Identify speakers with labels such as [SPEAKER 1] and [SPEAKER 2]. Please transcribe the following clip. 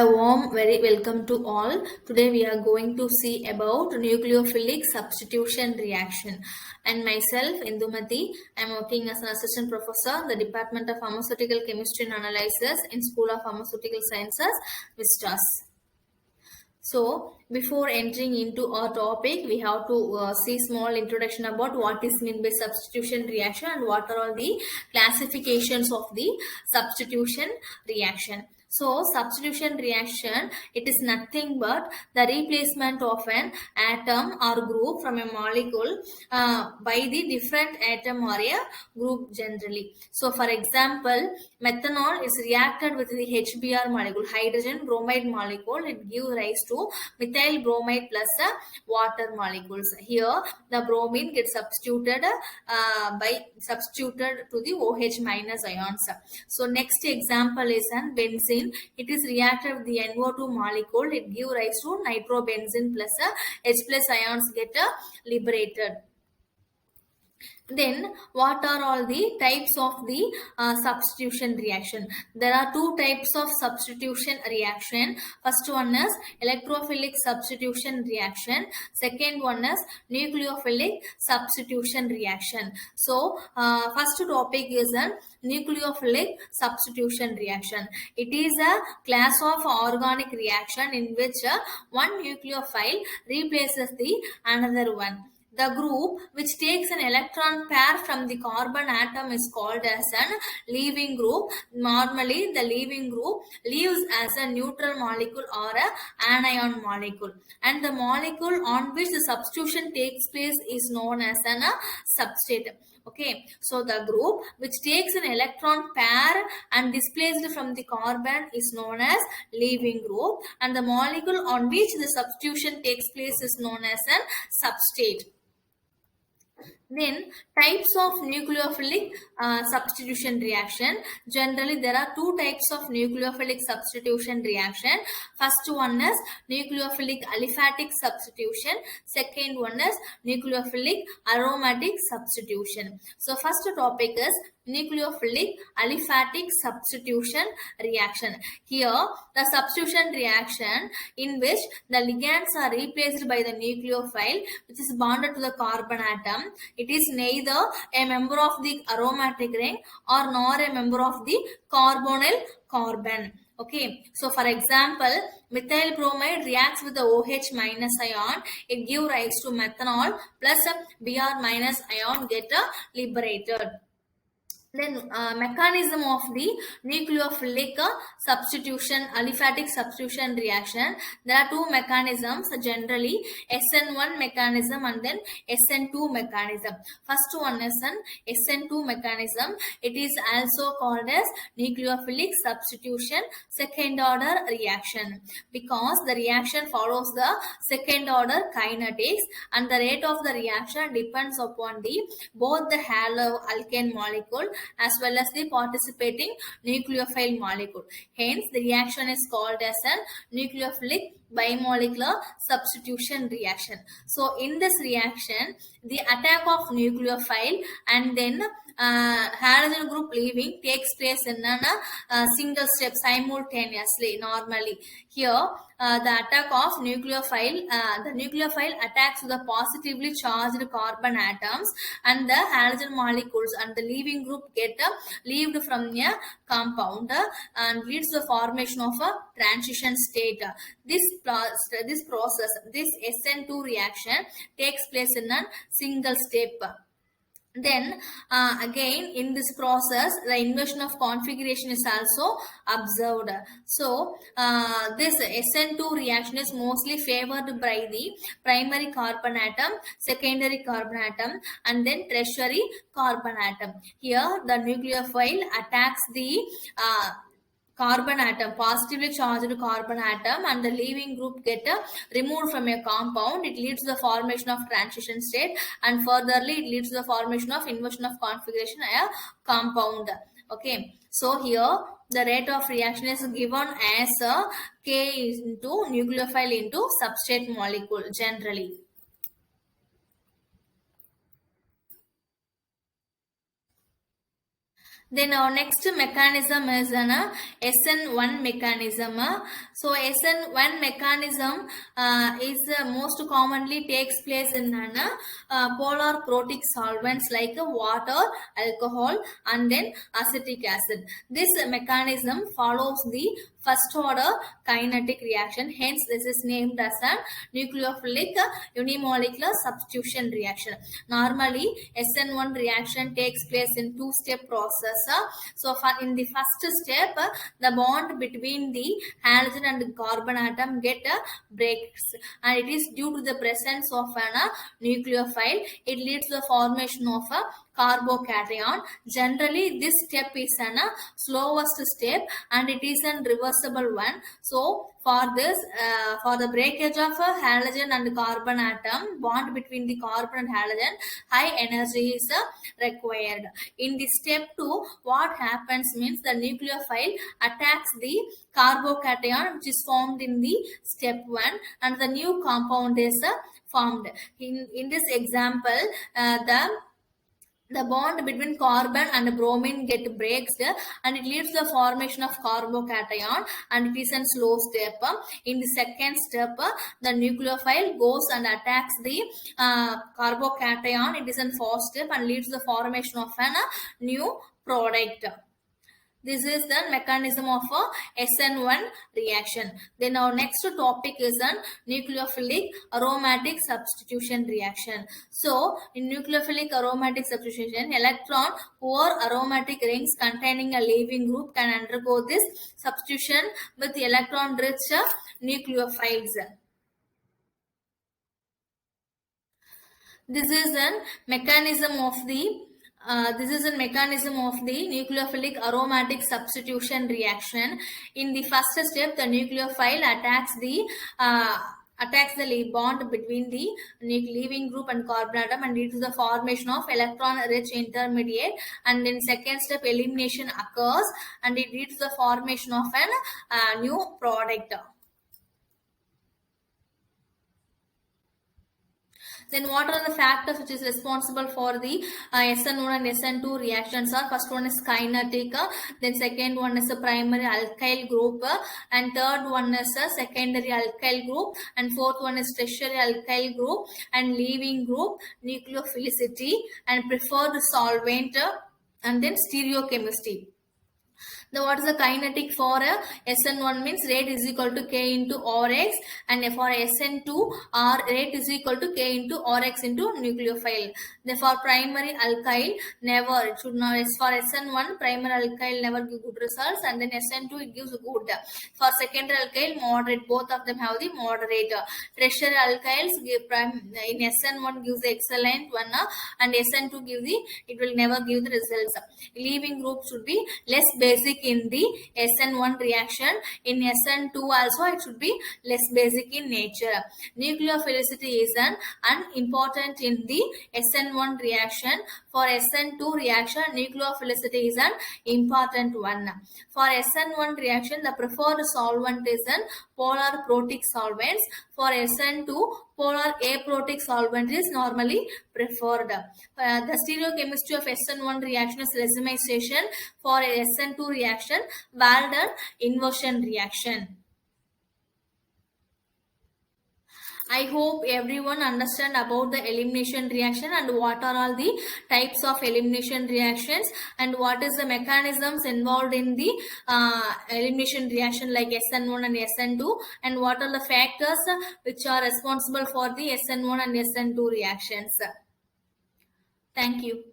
[SPEAKER 1] A warm very welcome to all. Today we are going to see about nucleophilic substitution reaction. And myself, Indumati, I am working as an assistant professor in the Department of Pharmaceutical Chemistry and Analysis in School of Pharmaceutical Sciences, Vistas. So, before entering into our topic, we have to see small introduction about what is meant by substitution reaction and what are all the classifications of the substitution reaction. So, substitution reaction, it is nothing but the replacement of an atom or group from a molecule by the different atom or a group generally. So, for example, methanol is reacted with the HBr molecule, hydrogen bromide molecule. It gives rise to methyl bromide plus water molecules. Here, the bromine gets substituted to the OH minus ions. So, next example is an benzene. It is reacted with the NO2 molecule. It gives rise to nitrobenzene plus H plus ions get liberated. Then, what are all the types of the substitution reaction? There are two types of substitution reaction. First one is electrophilic substitution reaction. Second one is nucleophilic substitution reaction. So, first topic is a nucleophilic substitution reaction. It is a class of organic reaction in which one nucleophile replaces the another one. The group which takes an electron pair from the carbon atom is called as an leaving group. Normally, the leaving group leaves as a neutral molecule or an anion molecule. And the molecule on which the substitution takes place is known as an substrate. Okay, so the group which takes an electron pair and displaced from the carbon is known as leaving group, and the molecule on which the substitution takes place is known as an substrate. Then, types of nucleophilic substitution reaction. Generally, there are two types of nucleophilic substitution reaction. First one is nucleophilic aliphatic substitution. Second one is nucleophilic aromatic substitution. So, first topic is nucleophilic aliphatic substitution reaction. Here, the substitution reaction in which the ligands are replaced by the nucleophile which is bonded to the carbon atom. It is neither a member of the aromatic ring or nor a member of the carbonyl carbon. Okay, so for example, methyl bromide reacts with the OH minus ion. It gives rise to methanol plus Br minus ion get liberated. Then mechanism of the nucleophilic substitution, aliphatic substitution reaction. There are two mechanisms generally, SN1 mechanism and then SN2 mechanism. First one is an SN2 mechanism. It is also called as nucleophilic substitution second order reaction because the reaction follows the second order kinetics and the rate of the reaction depends upon the both the haloalkane molecule as well as the participating nucleophile molecule. Hence, the reaction is called as a nucleophilic bimolecular substitution reaction. So, in this reaction, the attack of nucleophile and then halogen group leaving takes place in a single step simultaneously normally. Here, the attack of nucleophile, the nucleophile attacks the positively charged carbon atoms and the halogen molecules and the leaving group get leaved from a compound and leads to the formation of a transition state. This process, this SN2 reaction takes place in a single step. Then again in this process the inversion of configuration is also observed. So this SN2 reaction is mostly favored by the primary carbon atom, secondary carbon atom and then tertiary carbon atom. Here the nucleophile attacks the carbon atom, positively charged carbon atom and the leaving group get removed from a compound. It leads to the formation of transition state and furtherly it leads to the formation of inversion of configuration a compound. Okay, so here the rate of reaction is given as K into nucleophile into substrate molecule generally. Then our next mechanism is an SN1 mechanism. So SN1 mechanism is most commonly takes place in an polar protic solvents like water, alcohol, and then acetic acid. This mechanism follows the first order kinetic reaction. Hence, this is named as a nucleophilic unimolecular substitution reaction. Normally, SN1 reaction takes place in two-step process. So, in the first step, the bond between the halogen and carbon atom get breaks, and it is due to the presence of an nucleophile. It leads to the formation of a carbocation. Generally, this step is an slowest step, and it is a reversible one. So, for this, for the breakage of a halogen and carbon atom, bond between the carbon and halogen, high energy is required. In the step 2, what happens means the nucleophile attacks the carbocation which is formed in the step 1, and the new compound is formed. In this example, the bond between carbon and bromine get breaks, and it leads to the formation of carbocation, and it is a slow step. In the second step, the nucleophile goes and attacks the carbocation. It is a fourth step and leads to the formation of a new product. This is the mechanism of a SN1 reaction. Then our next topic is a nucleophilic aromatic substitution reaction. So, in nucleophilic aromatic substitution, electron poor aromatic rings containing a leaving group can undergo this substitution with electron-rich nucleophiles. This is a mechanism of the nucleophilic aromatic substitution reaction. In the first step, the nucleophile attacks the bond between the leaving group and carbon atom and leads to the formation of electron-rich intermediate. And in second step, elimination occurs and it leads to the formation of a new product. Then what are the factors which is responsible for the SN1 and SN2 reactions are? First one is kinetic, then second one is a primary alkyl group, and third one is a secondary alkyl group, and fourth one is tertiary alkyl group, and leaving group, nucleophilicity, and preferred solvent, and then stereochemistry. Now, what is the kinetic for SN1 means rate is equal to K into Rx, and for SN2 R rate is equal to K into Rx into nucleophile. Then for primary alkyl, never, it should not, for SN1 primary alkyl never give good results, and then SN2 it gives good. For secondary alkyl, moderate, both of them have the moderate. Tertiary alkyls give in SN1 gives the excellent one, and SN2 gives the, it will never give the results. Leaving group should be less basic in the SN1 reaction. In SN2 also it should be less basic in nature. Nucleophilicity is an unimportant in the SN1 reaction. For SN2 reaction, nucleophilicity is an important one. For SN1 reaction, the preferred solvent is an polar protic solvents. For SN2, polar aprotic solvent is normally preferred. The stereochemistry of SN1 reaction is racemization. For SN2 reaction, Walden inversion reaction. I hope everyone understand about the elimination reaction and what are all the types of elimination reactions and what is the mechanisms involved in the elimination reaction like SN1 and SN2, and what are the factors which are responsible for the SN1 and SN2 reactions. Thank you.